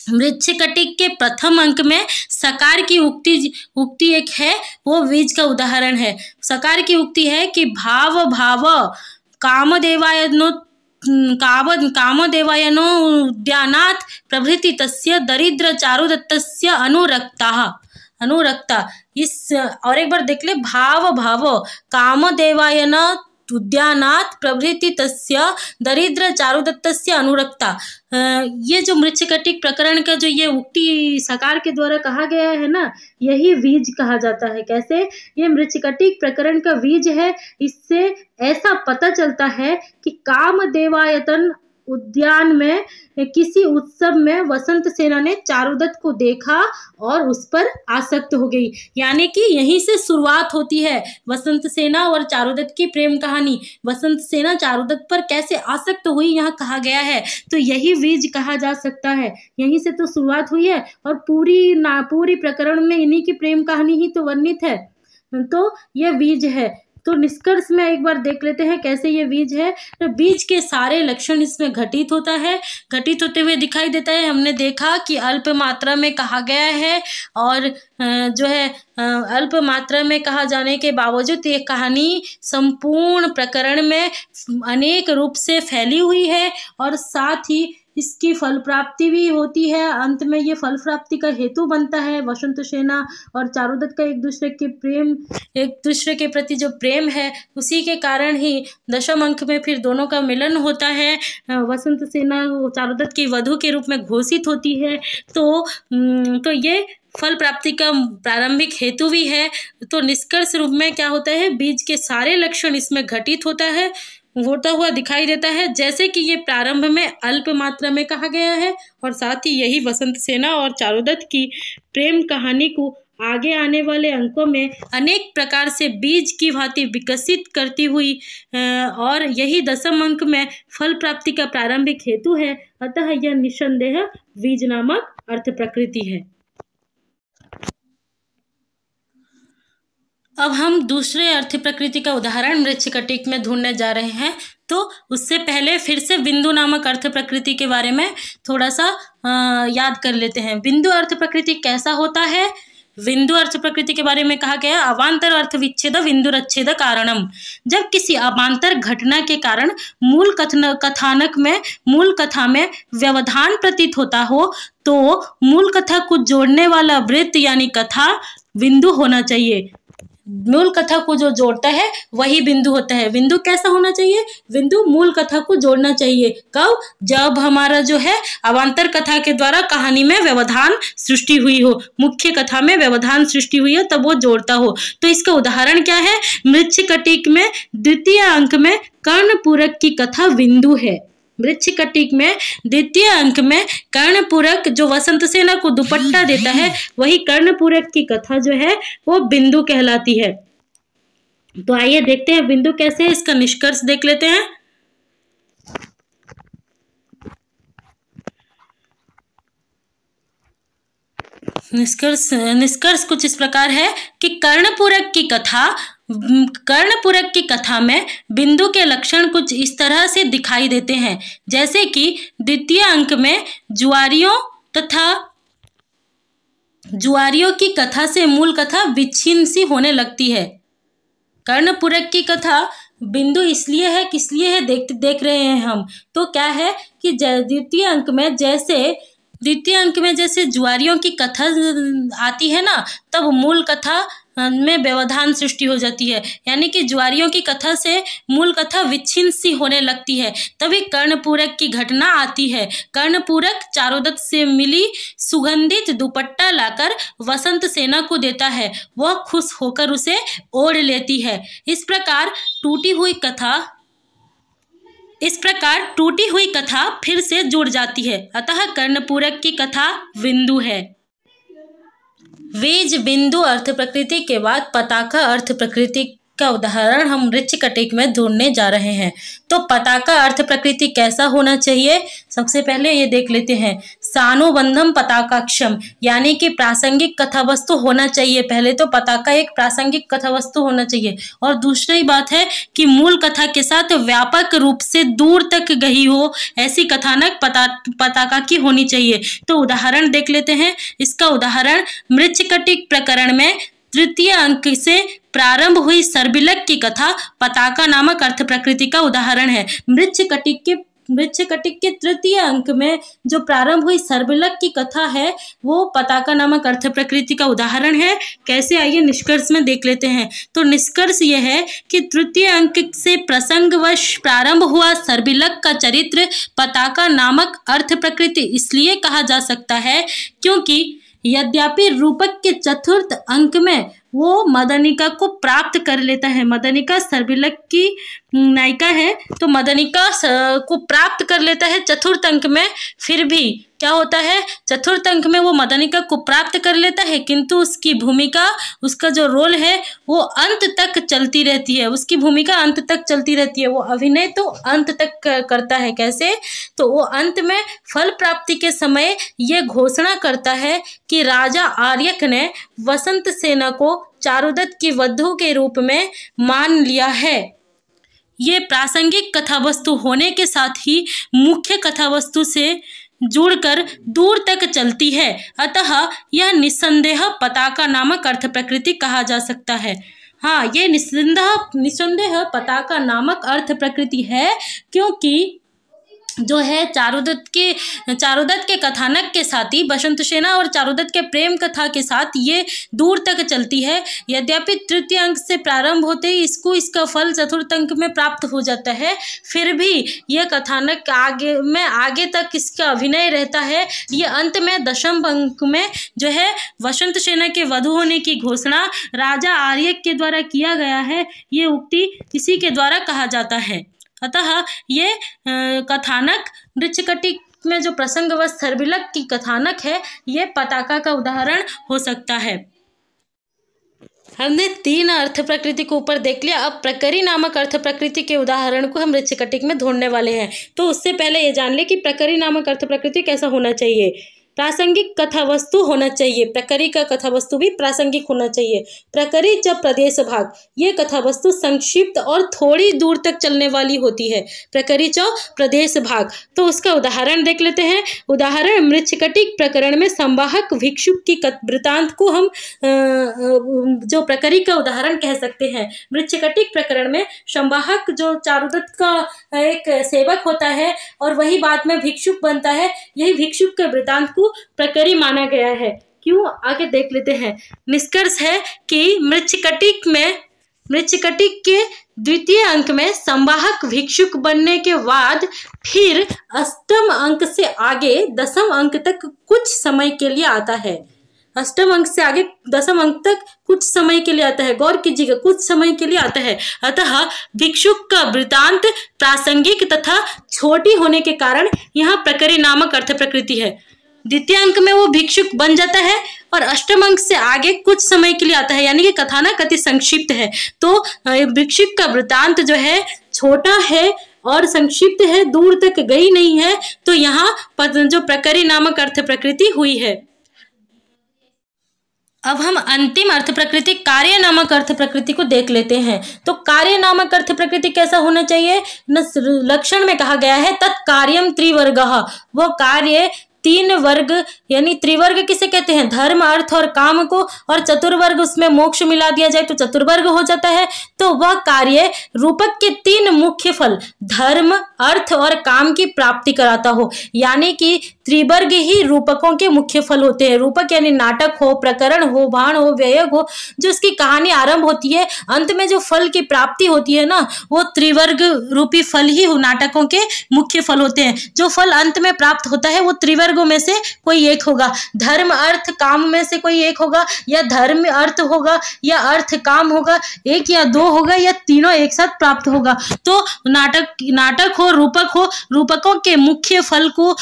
मृच्छकटिक के प्रथम अंक में सकार की उक्ति एक है, वो बीज का उदाहरण है। सकार की उक्ति है कि भाव कामदेवायनो उद्यानात् प्रभृति तस्य दरिद्र चारुदत्तस्य अनुरक्ता। इस और एक बार देख ले, भाव कामदेवायन उद्यानात् प्रभृति तस्य दरिद्र चारुदत्तस्य अनुरक्ता। ये जो मृच्छकटिक प्रकरण का जो ये उक्ति सकार के द्वारा कहा गया है ना, यही बीज कहा जाता है। कैसे? ये मृच्छकटिक प्रकरण का बीज है। इससे ऐसा पता चलता है कि कामदेवायतन उद्यान में किसी उत्सव में वसंत सेना ने चारुदत्त को देखा और उस पर आसक्त हो गई। यानी कि यहीं से शुरुआत होती है वसंत सेना और चारुदत्त की प्रेम कहानी। वसंत सेना चारुदत्त पर कैसे आसक्त हुई यहाँ कहा गया है। तो यही बीज कहा जा सकता है। यहीं से तो शुरुआत हुई है और पूरी प्रकरण में इन्हीं की प्रेम कहानी ही तो वर्णित है। तो यह बीज है। तो निष्कर्ष में एक बार देख लेते हैं कैसे ये बीज है। तो बीज के सारे लक्षण इसमें घटित होता है, घटित होते हुए दिखाई देता है। हमने देखा कि अल्प मात्रा में कहा गया है और जो है अल्प मात्रा में कहा जाने के बावजूद ये कहानी संपूर्ण प्रकरण में अनेक रूप से फैली हुई है और साथ ही इसकी फल प्राप्ति भी होती है। अंत में ये फल प्राप्ति का हेतु बनता है। वसंत सेना और चारुदत्त का एक दूसरे के प्रति जो प्रेम है उसी के कारण ही दशम अंक में फिर दोनों का मिलन होता है। वसंत सेना चारुदत्त की वधू के रूप में घोषित होती है। तो ये फल प्राप्ति का प्रारंभिक हेतु भी है। तो निष्कर्ष रूप में क्या होता है, बीज के सारे लक्षण इसमें घटित होता हुआ दिखाई देता है, जैसे कि ये प्रारंभ में अल्प मात्रा में कहा गया है और साथ ही यही वसंत सेना और चारुदत्त की प्रेम कहानी को आगे आने वाले अंकों में अनेक प्रकार से बीज की भांति विकसित करती हुई और यही दशम अंक में फल प्राप्ति का प्रारंभिक हेतु है। अतः यह निस्संदेह बीज नामक अर्थ प्रकृति है। अब हम दूसरे अर्थ प्रकृति का उदाहरण मृच्छकटिक में ढूंढने जा रहे हैं। तो उससे पहले फिर से बिंदु नामक अर्थ प्रकृति के बारे में थोड़ा सा याद कर लेते हैं। बिंदु अर्थ प्रकृति कैसा होता है? बिंदु अर्थ प्रकृति के बारे में कहा गया अवांतर अर्थ विच्छेद बिंदुरच्छेद कारणम। जब किसी अवांतर घटना के कारण मूल कथा में व्यवधान प्रतीत होता हो तो मूल कथा को जोड़ने वाला वृत्त यानी कथा बिंदु होना चाहिए। मूल कथा को जो जोड़ता है वही बिंदु होता है। बिंदु कैसा होना चाहिए? बिंदु मूल कथा को जोड़ना चाहिए। कब? जब हमारा जो है अवांतर कथा के द्वारा कहानी में व्यवधान सृष्टि हुई हो, मुख्य कथा में व्यवधान सृष्टि हुई हो, तब वो जोड़ता हो। तो इसका उदाहरण क्या है? मृच्छकटिक में द्वितीय अंक में कर्णपूरक की कथा बिंदु है। मृच्छकटिक में द्वितीय अंक में कर्णपूरक जो वसंत सेना को दुपट्टा देता है वही कर्णपूरक की कथा जो है वो बिंदु कहलाती है। तो आइए देखते हैं बिंदु कैसे है, इसका निष्कर्ष देख लेते हैं। निष्कर्ष कुछ इस प्रकार है कि कर्णपूरक की कथा में बिंदु के लक्षण कुछ इस तरह से दिखाई देते हैं, जैसे कि द्वितीय अंक में जुआरियों की कथा से मूल कथा विच्छिन्न सी होने लगती है। कर्णपूरक की कथा बिंदु इसलिए है देख रहे हैं हम। तो क्या है कि द्वितीय अंक में जैसे जुआरियों की कथा आती है ना, तब मूल कथा में व्यवधान सृष्टि हो जाती है, यानी कि जुआरियों की कथा से मूल कथा विच्छिन्न सी होने लगती है। तभी कर्णपूरक की घटना आती है। कर्णपूरक चारुदत्त से मिली सुगंधित दुपट्टा लाकर वसंत सेना को देता है, वह खुश होकर उसे ओढ़ लेती है। इस प्रकार टूटी हुई कथा फिर से जुड़ जाती है। अतः कर्णपूरक की कथा बिंदु है। बीज बिंदु अर्थ प्रकृति के बाद पताका अर्थ प्रकृति का उदाहरण हम मृच्छकटिक में ढूंढने जा रहे हैं। तो पताका अर्थ प्रकृति कैसा होना चाहिए? सबसे पहले ये देख लेते हैं। सानुबंधम पताकाक्षम, यानी कि प्रासंगिक कथा वस्तु होना चाहिए। पहले तो पताका एक प्रासंगिक कथा वस्तु होना चाहिए। और दूसरी बात है कि मूल कथा के साथ व्यापक रूप से दूर तक गई हो, ऐसी कथानक पताका की होनी चाहिए। तो उदाहरण देख लेते हैं। इसका उदाहरण मृच्छकटिक प्रकरण में तृतीय अंक से प्रारंभ हुई सर्बिलक की कथा पताका नामक अर्थ प्रकृति का उदाहरण है। मृच्छकटिक के तृतीय अंक में जो प्रारंभ हुई सर्बिलक की कथा है वो पताका नामक अर्थ प्रकृति का उदाहरण है। कैसे? आइए निष्कर्ष में देख लेते हैं। तो निष्कर्ष यह है कि तृतीय अंक से प्रसंगवश प्रारंभ हुआ सर्बिलक का चरित्र पताका नामक अर्थ प्रकृति इसलिए कहा जा सकता है क्योंकि यद्यपि रूपक के चतुर्थ अंक में वो मदनिका को प्राप्त कर लेता है। मदनिका सर्बिलक की नायिका है, तो मदनिका को प्राप्त कर लेता है चतुर्थ अंक में। फिर भी क्या होता है, चतुर्थ अंक में वो मदनिका को प्राप्त कर लेता है, किंतु उसकी भूमिका, उसका जो रोल है वो अंत तक चलती रहती है। उसकी भूमिका अंत तक चलती रहती है। वो अभिनय तो अंत तक करता है। कैसे? तो वो अंत में फल प्राप्ति के समय ये घोषणा करता है कि राजा आर्यक ने वसंत सेना को चारुदत्त की वधू के रूप में मान लिया है। ये प्रासंगिक कथावस्तु होने के साथ ही मुख्य कथावस्तु से जुड़कर दूर तक चलती है, अतः यह निस्संदेह पताका नामक अर्थ प्रकृति कहा जा सकता है। हाँ, ये निस्संदेह पताका नामक अर्थ प्रकृति है, क्योंकि जो है चारुदत्त के कथानक के साथ ही बसंत सेना और चारुदत्त के प्रेम कथा के साथ ये दूर तक चलती है। यद्यपि तृतीय अंक से प्रारंभ होते ही इसका फल चतुर्थ अंक में प्राप्त हो जाता है, फिर भी यह कथानक आगे तक इसका अभिनय रहता है। ये अंत में दशम अंक में जो है बसंत सेना के वधू होने की घोषणा राजा आर्यक के द्वारा किया गया है। ये उक्ति इसी के द्वारा कहा जाता है। अतः ये कथानक मृच्छकटिक में जो प्रसंगवश सर्विलक की कथानक है, ये पताका का उदाहरण हो सकता है। हमने 3 अर्थ प्रकृति को ऊपर देख लिया। अब प्रकरी नामक अर्थ प्रकृति के उदाहरण को हम मृच्छकटिक में ढूंढने वाले हैं। तो उससे पहले ये जान ले कि प्रकरी नामक अर्थ प्रकृति कैसा होना चाहिए। प्रासंगिक कथा वस्तु होना चाहिए। प्रकरी का कथा वस्तु भी प्रासंगिक होना चाहिए। प्रकरी च प्रदेश भाग, ये कथा वस्तु संक्षिप्त और थोड़ी दूर तक चलने वाली होती है। प्रकरी च प्रदेश भाग, तो उसका उदाहरण देख लेते हैं। उदाहरण मृच्छकटिक प्रकरण में संवाहक भिक्षुक की वृतांत को हम जो प्रकरी का उदाहरण कह सकते हैं। मृच्छकटिक प्रकरण में संवाहक जो चारुदत्त का एक सेवक होता है और वही बाद में भिक्षुक बनता है, यही भिक्षुक के वृतांत को प्रकरी माना गया है। क्यों, आगे देख लेते हैं। निष्कर्ष है कि मृच्छकटिक के द्वितीय अंक में संवाहक भिक्षुक बनने के बाद फिर अष्टम अंक से आगे दशम अंक तक कुछ समय के लिए आता है। अष्टम अंक से आगे दशम अंक तक कुछ समय के लिए आता है। गौर कीजिएगा, कुछ समय के लिए आता है। अतः भिक्षुक का वृतांत प्रासंगिक तथा छोटी होने के कारण यहाँ प्रकरी नामक अर्थ प्रकृति है। द्वितीय अंक में वो भिक्षुक बन जाता है और अष्टम अंक से आगे कुछ समय के लिए आता है, यानी कि कथानक अति संक्षिप्त है। तो भिक्षुक का वृतांत जो है छोटा है और संक्षिप्त है, दूर तक गई नहीं है, तो यहाँ जो प्रकरी नामक अर्थ प्रकृति हुई है। अब हम अंतिम अर्थ प्रकृति कार्य नामक अर्थ प्रकृति को देख लेते हैं। तो कार्य नामक अर्थ प्रकृति कैसा होना चाहिए। लक्षण में कहा गया है तत्कार्यम त्रिवर्गः, वो कार्य 3 वर्ग यानी त्रिवर्ग किसे कहते हैं, धर्म अर्थ और काम को, और चतुर्वर्ग उसमें मोक्ष मिला दिया जाए तो चतुर्वर्ग हो जाता है। तो वह कार्य रूपक के 3 मुख्य फल धर्म अर्थ और काम की प्राप्ति कराता हो, यानी कि त्रिवर्ग ही रूपकों के मुख्य फल होते हैं। रूपक यानी नाटक हो, प्रकरण हो, बाण हो, व्ययक हो, जो उसकी कहानी आरंभ होती है, अंत में जो फल की प्राप्ति होती है ना, वो त्रिवर्ग रूपी फल ही नाटकों के मुख्य फल होते हैं। जो फल अंत में प्राप्त होता है वो त्रिवर्गों में से कोई एक होगा। धर्म अर्थ काम में से कोई एक होगा, या धर्म अर्थ होगा या अर्थ काम होगा, एक या दो होगा, या तीनों एक साथ प्राप्त होगा। तो नाटक हो, रूपकों के मुख्य फल को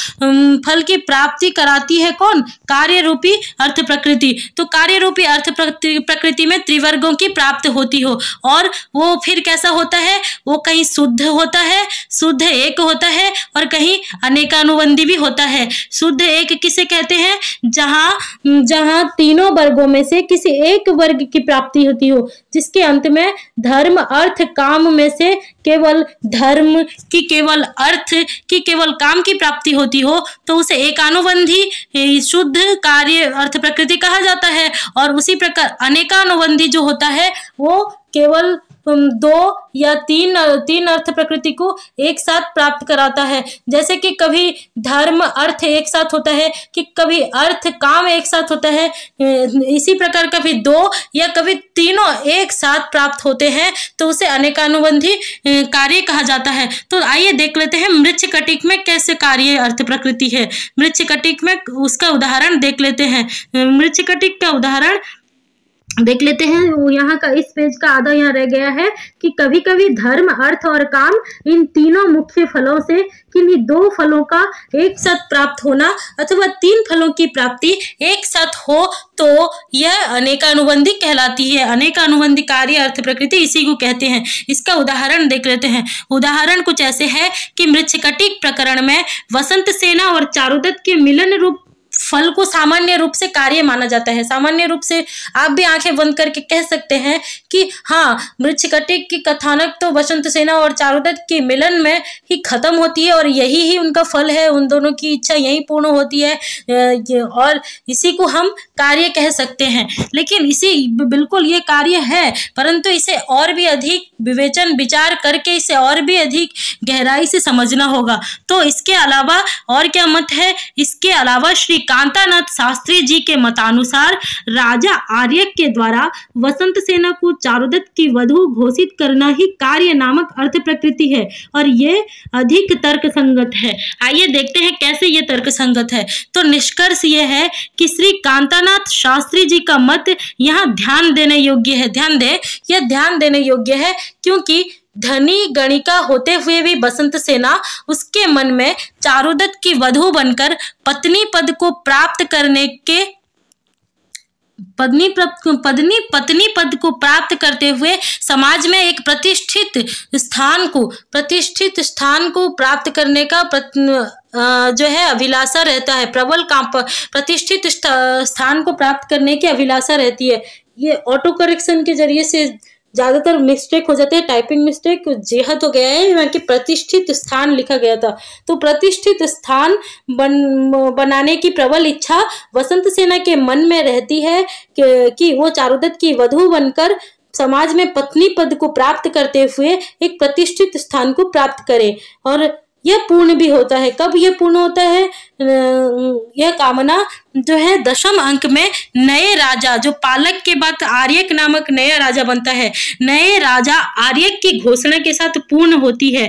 फल की प्राप्ति कराती है कौन, कार्य रूपी अर्थ प्रकृति। तो कार्य रूपी अर्थ प्रकृति में त्रिवर्गों की प्राप्ति होती हो, और वो फिर कैसा होता है, वो कहीं शुद्ध होता है, शुद्ध एक होता है, और कहीं अनेकानुबंधी भी होता है। शुद्ध एक किसे कहते हैं, जहां तीनों वर्गों में से किसी एक वर्ग की प्राप्ति होती हो, जिसके अंत में धर्म अर्थ काम में से केवल धर्म की, केवल अर्थ की, केवल काम की प्राप्ति होती हो, तो उसे एकानुबंधी शुद्ध कार्य अर्थ प्रकृति कहा जाता है। और उसी प्रकार अनेकानुबंधी जो होता है वो केवल 2 या 3 अर्थ प्रकृति को एक साथ प्राप्त कराता है। जैसे कि कभी धर्म अर्थ एक साथ होता है, कि कभी अर्थ काम एक साथ होता है, इसी प्रकार कभी 2 या कभी तीनों एक साथ प्राप्त होते हैं, तो उसे अनेकानुबंधी कार्य कहा जाता है। तो आइए देख लेते हैं मृच्छकटिक में कैसे कार्य अर्थ प्रकृति है। मृच्छकटिक में उसका उदाहरण देख लेते हैं। मृच्छकटिक का उदाहरण देख लेते हैं। यहाँ का इस पेज का आधा यहाँ रह गया है कि कभी कभी धर्म अर्थ और काम इन तीनों मुख्य फलों से किन्हीं 2 फलों का एक साथ प्राप्त होना अथवा 3 फलों की प्राप्ति एक साथ हो, तो यह अनेकानुबंधी कहलाती है। अनेकानुबंधी कार्य अर्थ प्रकृति इसी को कहते हैं। इसका उदाहरण देख लेते हैं। उदाहरण कुछ ऐसे है कि मृच्छकटिक प्रकरण में वसंत सेना और चारुदत्त के मिलन रूप फल को सामान्य रूप से कार्य माना जाता है। सामान्य रूप से आप भी आंखें बंद करके कह सकते हैं कि हाँ, मृच्छकटिक की कथानक तो बसंत सेना और चारुदत्त के मिलन में ही खत्म होती है और यही ही उनका फल है, उन दोनों की इच्छा यही पूर्ण होती है और इसी को हम कार्य कह सकते हैं। लेकिन इसी बिल्कुल ये कार्य है, परंतु इसे और भी अधिक विवेचन विचार करके इसे और भी अधिक गहराई से समझना होगा। तो इसके अलावा और क्या मत है? इसके अलावा श्री कांतानाथ शास्त्री जी के मतानुसार राजा आर्यक के द्वारा वसंत सेना को चारुदत्त की वधू घोषित करना ही कार्य नामक अर्थ प्रकृति है और ये अधिक तर्क संगत है। आइए देखते हैं कैसे ये तर्क संगत है। तो निष्कर्ष ये है कि श्री कांतानाथ शास्त्री जी का मत यहाँ ध्यान देने योग्य है। ध्यान दे, यह ध्यान देने योग्य है क्योंकि धनी गणिका होते हुए भी बसंत सेना उसके मन में चारुदत्त की वधू बनकर पत्नी पद को प्राप्त करने के पत्नी पद को प्राप्त करते हुए समाज में एक प्रतिष्ठित स्थान को प्राप्त करने का जो है अभिलाषा रहता है। प्रबल प्रतिष्ठित स्थान को प्राप्त करने की अभिलाषा रहती है। ये ऑटो करेक्शन के जरिए से ज्यादातर मिस्टेक हो जाते हैं, टाइपिंग मिस्टेक जेहत हो गया है, यहाँ के प्रतिष्ठित स्थान लिखा गया था। तो प्रतिष्ठित स्थान बनाने की प्रबल इच्छा वसंत सेना के मन में रहती है कि वो चारुदत्त की वधू बनकर समाज में पत्नी पद को प्राप्त करते हुए एक प्रतिष्ठित स्थान को प्राप्त करे और यह पूर्ण भी होता है। कब यह पूर्ण होता है? यह कामना जो है दशम अंक में नए राजा, जो पालक के बाद आर्यक नामक नया राजा बनता है, नए राजा आर्यक की घोषणा के साथ पूर्ण होती है।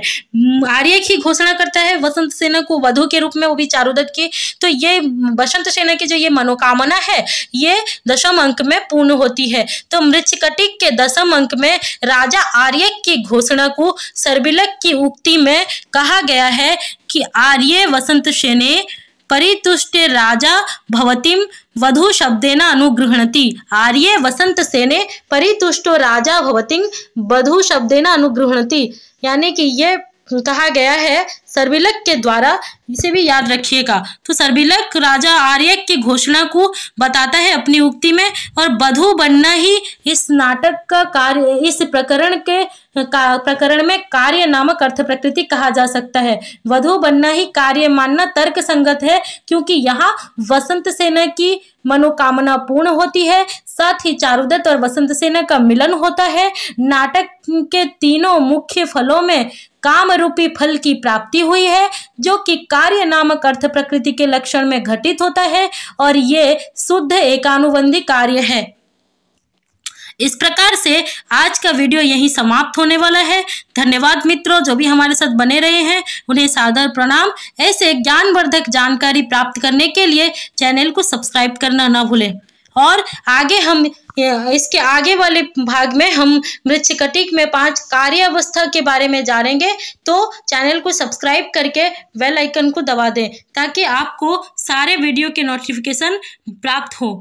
आर्यक ही घोषणा करता है वसंत सेना को वधू के रूप में, वो भी चारुदत्त की। तो ये बसंत सेना की जो ये मनोकामना है ये दशम अंक में पूर्ण होती है। तो मृच्छकटिक के दशम अंक में राजा आर्यक की घोषणा को सर्बिलक की उक्ति में कहा गया है कि आर्ये वसंत सेने परितुष्टे राजा भवतीम वधू शब्देन अनुगृह्णति। आर्ये वसंत सेने परितुष्टो राजा भवतीम वधू शब्देन अनुगृह्णति, यानी कि ये कहा गया है सर्बिलक के द्वारा। इसे भी याद रखिएगा। तो सर्बिलक राजा आर्यक की घोषणा को बताता है अपनी उक्ति में और वधू बनना ही इस नाटक का कार्य, इस प्रकरण में कार्य नामक अर्थ प्रकृति कहा जा सकता है। वधू बनना ही कार्य मानना तर्क संगत है क्योंकि यहाँ वसंत सेना की मनोकामना पूर्ण होती है, साथ ही चारुदत्त और वसंत सेना का मिलन होता है। नाटक के तीनों मुख्य फलों में काम रूपी फल की प्राप्ति हुई है जो कि कार्य नामक अर्थ प्रकृति के लक्षण में घटित होता है और ये शुद्ध एकानुबंधी कार्य है। इस प्रकार से आज का वीडियो यहीं समाप्त होने वाला है। धन्यवाद मित्रों, जो भी हमारे साथ बने रहे हैं उन्हें सादर प्रणाम। ऐसे ज्ञानवर्धक जानकारी प्राप्त करने के लिए चैनल को सब्सक्राइब करना ना भूलें। और आगे हम इसके आगे वाले भाग में हम मृच्छकटिक में 5 कार्य अवस्था के बारे में जानेंगे। तो चैनल को सब्सक्राइब करके बेल आइकन को दबा दें ताकि आपको सारे वीडियो के नोटिफिकेशन प्राप्त हो।